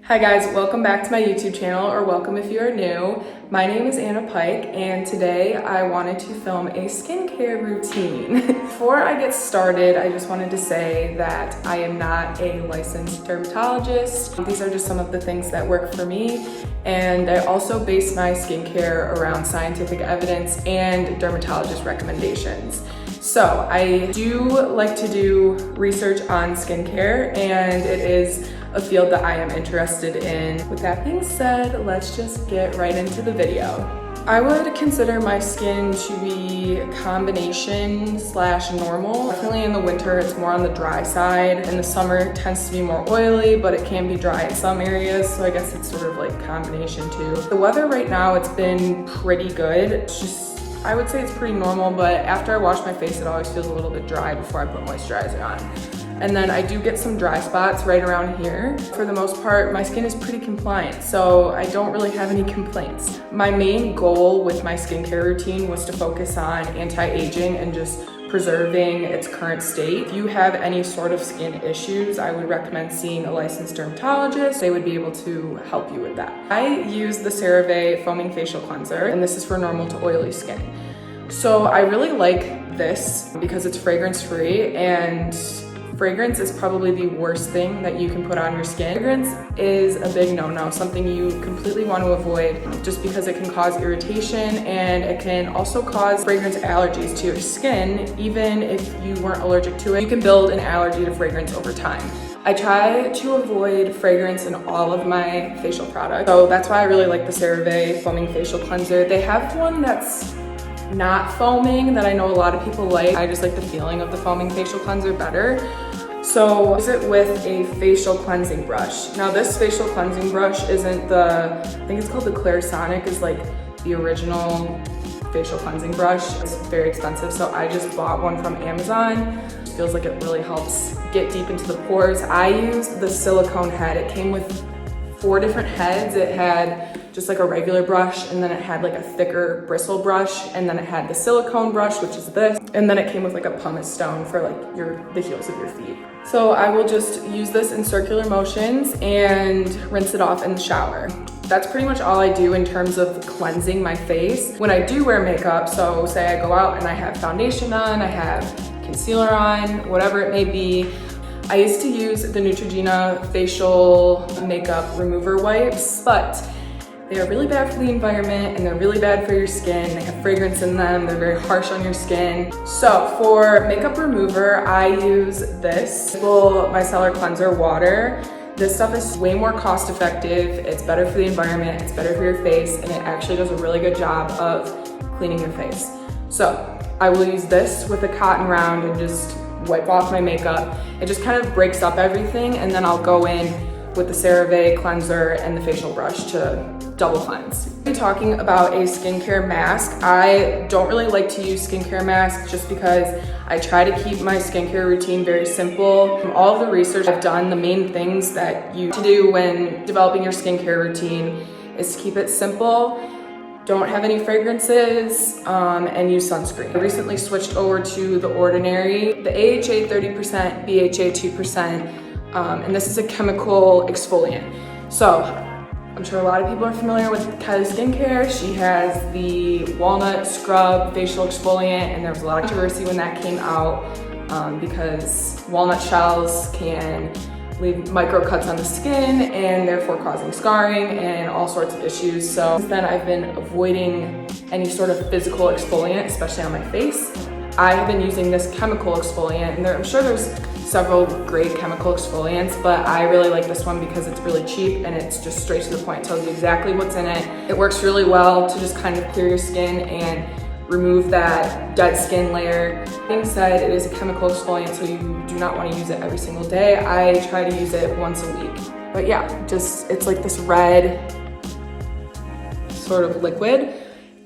Hi guys, welcome back to my YouTube channel, or welcome if you are new. My name is Anna Pike, and today I wanted to film a skincare routine. Before I get started, I just wanted to say that I am not a licensed dermatologist. These are just some of the things that work for me, and I also base my skincare around scientific evidence and dermatologist recommendations. So I do like to do research on skincare, and it is a field that I am interested in. With that being said, let's just get right into the video. I would consider my skin to be combination / normal. Definitely in the winter, it's more on the dry side. In the summer, it tends to be more oily, but it can be dry in some areas. So I guess it's sort of like combination too. The weather right now, it's been pretty good. It's just, I would say it's pretty normal, but after I wash my face, it always feels a little bit dry before I put moisturizer on. And then I do get some dry spots right around here. For the most part, my skin is pretty compliant, so I don't really have any complaints. My main goal with my skincare routine was to focus on anti-aging and just preserving its current state. If you have any sort of skin issues, I would recommend seeing a licensed dermatologist. They would be able to help you with that. I use the CeraVe Foaming Facial Cleanser, and this is for normal to oily skin. So I really like this because it's fragrance-free, and fragrance is probably the worst thing that you can put on your skin. Fragrance is a big no-no, something you completely want to avoid just because it can cause irritation, and it can also cause fragrance allergies to your skin. Even if you weren't allergic to it, you can build an allergy to fragrance over time. I try to avoid fragrance in all of my facial products, so that's why I really like the CeraVe Foaming Facial Cleanser. They have one that's not foaming that I know a lot of people like. I just like the feeling of the foaming facial cleanser better. So I use it with a facial cleansing brush. Now this facial cleansing brush isn't I think it's called the Clarisonic, is like the original facial cleansing brush. It's very expensive, so I just bought one from Amazon. It feels like it really helps get deep into the pores. I used the silicone head. It came with 4 different heads. It had just like a regular brush, and then it had like a thicker bristle brush, and then it had the silicone brush, which is this, and then it came with like a pumice stone for like the heels of your feet. So I will just use this in circular motions and rinse it off in the shower. That's pretty much all I do in terms of cleansing my face. When I do wear makeup, so say I go out and I have foundation on, I have concealer on, whatever it may be, I used to use the Neutrogena facial makeup remover wipes, but they are really bad for the environment, and they're really bad for your skin. They have fragrance in them. They're very harsh on your skin. So for makeup remover, I use this micellar cleanser water. This stuff is way more cost effective. It's better for the environment. It's better for your face, and it actually does a really good job of cleaning your face. So I will use this with a cotton round and just wipe off my makeup. It just kind of breaks up everything, and then I'll go in with the CeraVe cleanser and the facial brush to double cleanse. Talking about a skincare mask, I don't really like to use skincare masks just because I try to keep my skincare routine very simple. From all of the research I've done, the main things that you to do when developing your skincare routine is to keep it simple, don't have any fragrances, and use sunscreen. I recently switched over to The Ordinary, the AHA 30%, BHA 2%, and this is a chemical exfoliant. So I'm sure a lot of people are familiar with Kylie Skincare. She has the walnut scrub facial exfoliant, and there was a lot of controversy when that came out because walnut shells can leave micro cuts on the skin and therefore causing scarring and all sorts of issues. So since then, I've been avoiding any sort of physical exfoliant, especially on my face. I have been using this chemical exfoliant, and I'm sure there's several great chemical exfoliants, but I really like this one because it's really cheap and it's just straight to the point. It tells you exactly what's in it. It works really well to just kind of clear your skin and remove that dead skin layer. That being said, it is a chemical exfoliant, so you do not want to use it every single day. I try to use it once a week. But yeah, it's like this red sort of liquid.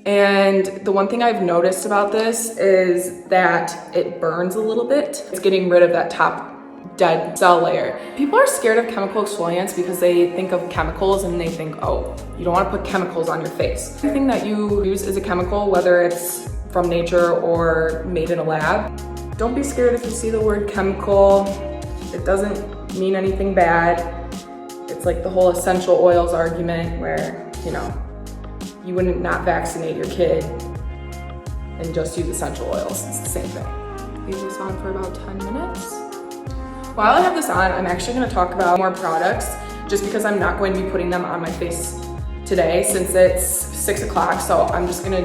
And the one thing I've noticed about this is that it burns a little bit. It's getting rid of that top dead cell layer. People are scared of chemical exfoliants because they think of chemicals and they think, oh, you don't want to put chemicals on your face. Everything that you use is a chemical, whether it's from nature or made in a lab. Don't be scared if you see the word chemical. It doesn't mean anything bad. It's like the whole essential oils argument where, you know, you wouldn't not vaccinate your kid and just use essential oils. It's the same thing. Leave this on for about 10 minutes. While I have this on, I'm actually gonna talk about more products just because I'm not going to be putting them on my face today since it's 6 o'clock. So I'm just gonna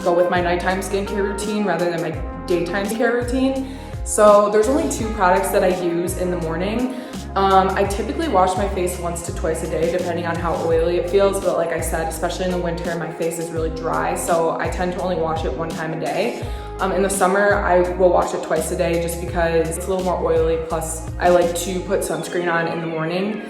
go with my nighttime skincare routine rather than my daytime skincare routine. So there's only 2 products that I use in the morning. I typically wash my face once to twice a day depending on how oily it feels, but like I said, especially in the winter, my face is really dry, so I tend to only wash it 1 time a day. In the summer, I will wash it twice a day just because it's a little more oily, plus I like to put sunscreen on in the morning.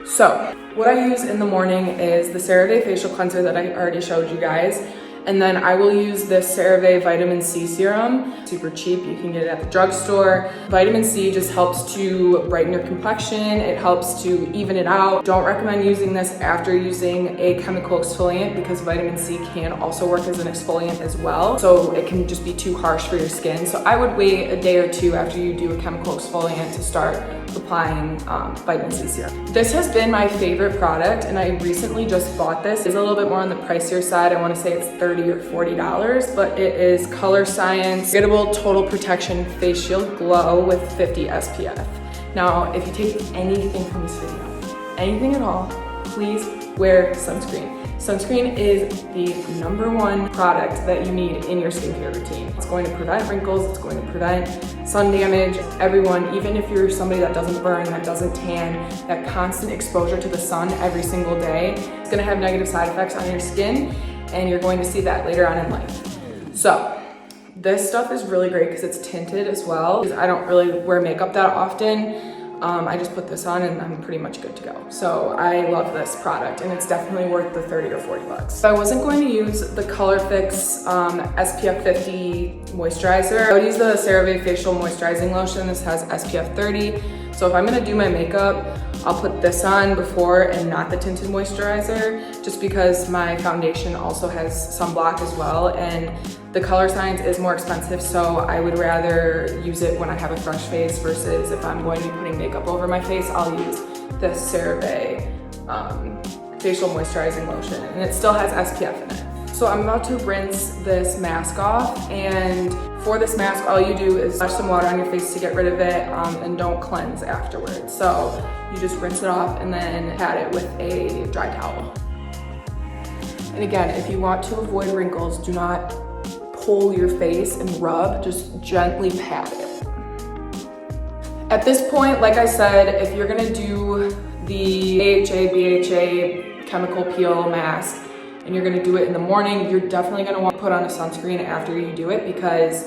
So what I use in the morning is the CeraVe facial cleanser that I already showed you guys. And then I will use this CeraVe vitamin C serum. Super cheap, you can get it at the drugstore. Vitamin C just helps to brighten your complexion. It helps to even it out. Don't recommend using this after using a chemical exfoliant because vitamin C can also work as an exfoliant as well. So it can just be too harsh for your skin. So I would wait a day or 2 after you do a chemical exfoliant to start applying vitamin C serum. This has been my favorite product and I recently just bought this. It's a little bit more on the pricier side. I wanna say it's $30 or $40, but it is Color Science Forgettable Total Protection Face Shield Glow with 50 SPF. Now, if you take anything from this video, anything at all, please wear sunscreen. Sunscreen is the #1 product that you need in your skincare routine. It's going to prevent wrinkles, it's going to prevent sun damage. Everyone, even if you're somebody that doesn't burn, that doesn't tan, that constant exposure to the sun every single day, it's gonna have negative side effects on your skin, and you're going to see that later on in life. So, this stuff is really great because it's tinted as well. I don't really wear makeup that often. I just put this on and I'm pretty much good to go. So I love this product and it's definitely worth the 30 or 40 bucks. So I wasn't going to use the Color Fix SPF 50 moisturizer. I would use the CeraVe Facial Moisturizing Lotion. This has SPF 30. So if I'm gonna do my makeup, I'll put this on before and not the tinted moisturizer, just because my foundation also has sunblock as well, and the Color Science is more expensive, so I would rather use it when I have a fresh face versus if I'm going to be putting makeup over my face, I'll use the CeraVe Facial Moisturizing Lotion, and it still has SPF in it. So I'm about to rinse this mask off, and for this mask, all you do is splash some water on your face to get rid of it, and don't cleanse afterwards. So you just rinse it off and then pat it with a dry towel. And again, if you want to avoid wrinkles, do not pull your face and rub, just gently pat it. At this point, like I said, if you're gonna do the AHA, BHA chemical peel mask, and you're gonna do it in the morning, you're definitely gonna want to put on a sunscreen after you do it because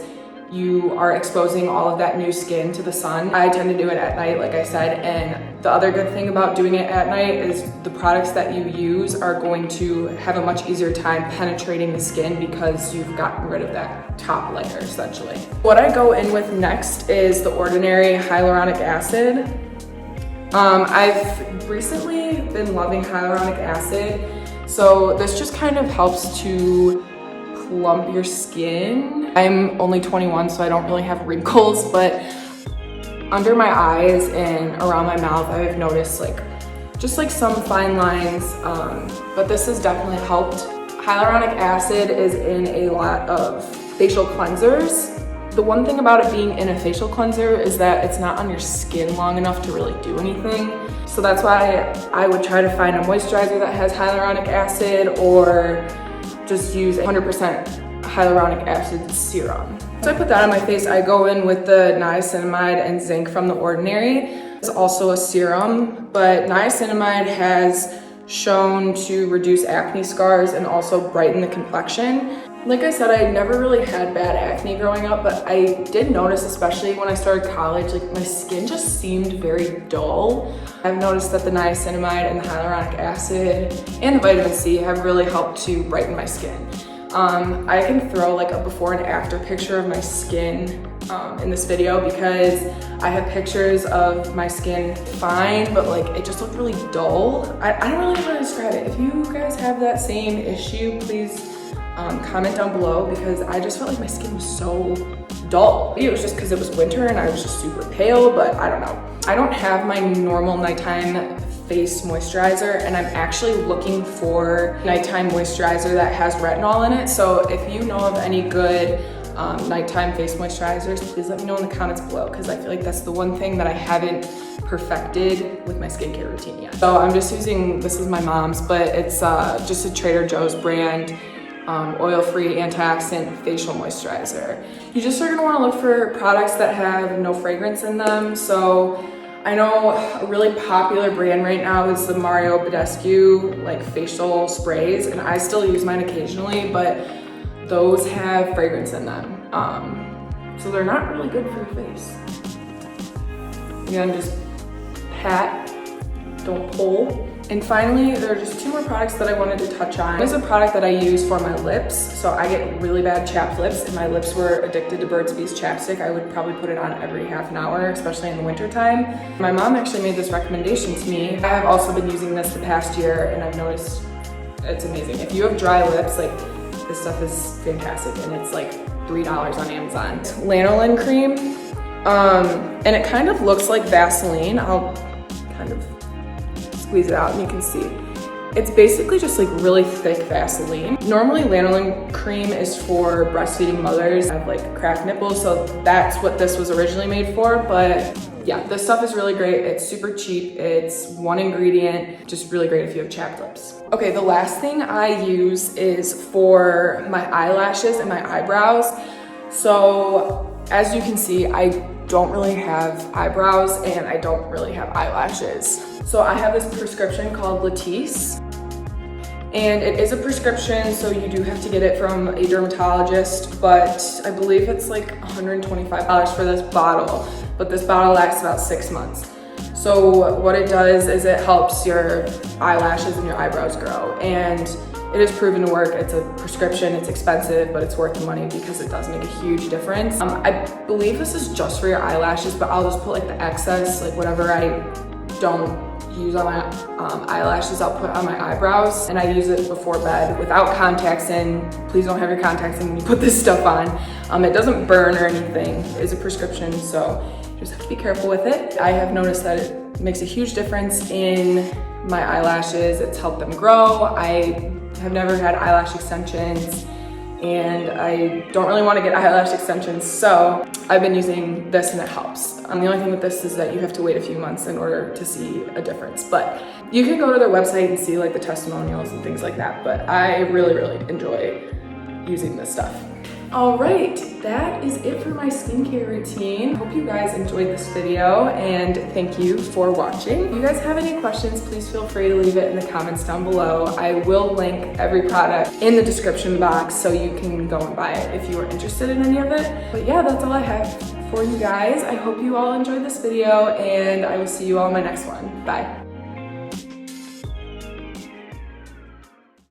you are exposing all of that new skin to the sun. I tend to do it at night, like I said, and the other good thing about doing it at night is the products that you use are going to have a much easier time penetrating the skin because you've gotten rid of that top layer, essentially. What I go in with next is the Ordinary Hyaluronic Acid. I've recently been loving hyaluronic acid. So this just kind of helps to plump your skin. I'm only 21, so I don't really have wrinkles, but under my eyes and around my mouth, I've noticed just some fine lines, but this has definitely helped. Hyaluronic acid is in a lot of facial cleansers. The one thing about it being in a facial cleanser is that it's not on your skin long enough to really do anything. So that's why I would try to find a moisturizer that has hyaluronic acid or just use 100% hyaluronic acid serum. So I put that on my face. I go in with the niacinamide and zinc from The Ordinary. It's also a serum, but niacinamide has shown to reduce acne scars and also brighten the complexion. Like I said, I never really had bad acne growing up, but I did notice, especially when I started college, my skin just seemed very dull. I've noticed that the niacinamide and the hyaluronic acid and the vitamin C have really helped to brighten my skin. I can throw a before and after picture of my skin in this video because I have pictures of my skin fine, but it just looked really dull. I don't really know how to describe it. If you guys have that same issue, please comment down below because I just felt like my skin was so dull. Maybe it was just because it was winter and I was just super pale, but I don't know. I don't have my normal nighttime face moisturizer, and I'm actually looking for nighttime moisturizer that has retinol in it. So if you know of any good nighttime face moisturizers, please let me know in the comments below, because I feel like that's the one thing that I haven't perfected with my skincare routine yet. So I'm just using, this is my mom's, but it's just a Trader Joe's brand, oil-free antioxidant facial moisturizer. You just are gonna wanna look for products that have no fragrance in them. So I know a really popular brand right now is the Mario Badescu like facial sprays, and I still use mine occasionally, but those have fragrance in them. So they're not really good for your face. Again, just pat, don't pull. And finally, there are just two more products that I wanted to touch on. One is a product that I use for my lips. So I get really bad chapped lips, and my lips were addicted to Burt's Bees chapstick. I would probably put it on every half an hour, especially in the winter time. My mom actually made this recommendation to me. I have also been using this the past year, and I've noticed it's amazing. If you have dry lips, like, this stuff is fantastic, and it's like $3 on Amazon. Lanolin cream, and it kind of looks like Vaseline. I'll kind of squeeze it out and you can see. It's basically just like really thick Vaseline. Normally lanolin cream is for breastfeeding mothers that have like cracked nipples, so that's what this was originally made for. But yeah, this stuff is really great. It's super cheap. It's one ingredient, just really great if you have chapped lips. Okay, the last thing I use is for my eyelashes and my eyebrows. So as you can see, I don't really have eyebrows and I don't really have eyelashes. So I have this prescription called Latisse, and it is a prescription, so you do have to get it from a dermatologist, but I believe it's like $125 for this bottle, but this bottle lasts about 6 months. So what it does is it helps your eyelashes and your eyebrows grow, and it is proven to work. It's a prescription, it's expensive, but it's worth the money because it does make a huge difference. I believe this is just for your eyelashes, but I'll just put like the excess, like whatever I don't use on my eyelashes, I'll put on my eyebrows, and I use it before bed without contacts in. Please don't have your contacts in when you put this stuff on. It doesn't burn or anything. It is a prescription, so you just have to be careful with it. I have noticed that it makes a huge difference in my eyelashes. It's helped them grow. I have never had eyelash extensions, and I don't really want to get eyelash extensions, so I've been using this and it helps. The only thing with this is that you have to wait a few months in order to see a difference, but you can go to their website and see like the testimonials and things like that, but I really, really enjoy using this stuff. All right, that is it for my skincare routine. Hope you guys enjoyed this video, and thank you for watching. If you guys have any questions, please feel free to leave it in the comments down below. I will link every product in the description box so you can go and buy it if you are interested in any of it. But yeah, that's all I have for you guys. I hope you all enjoyed this video, and I will see you all in my next one. Bye.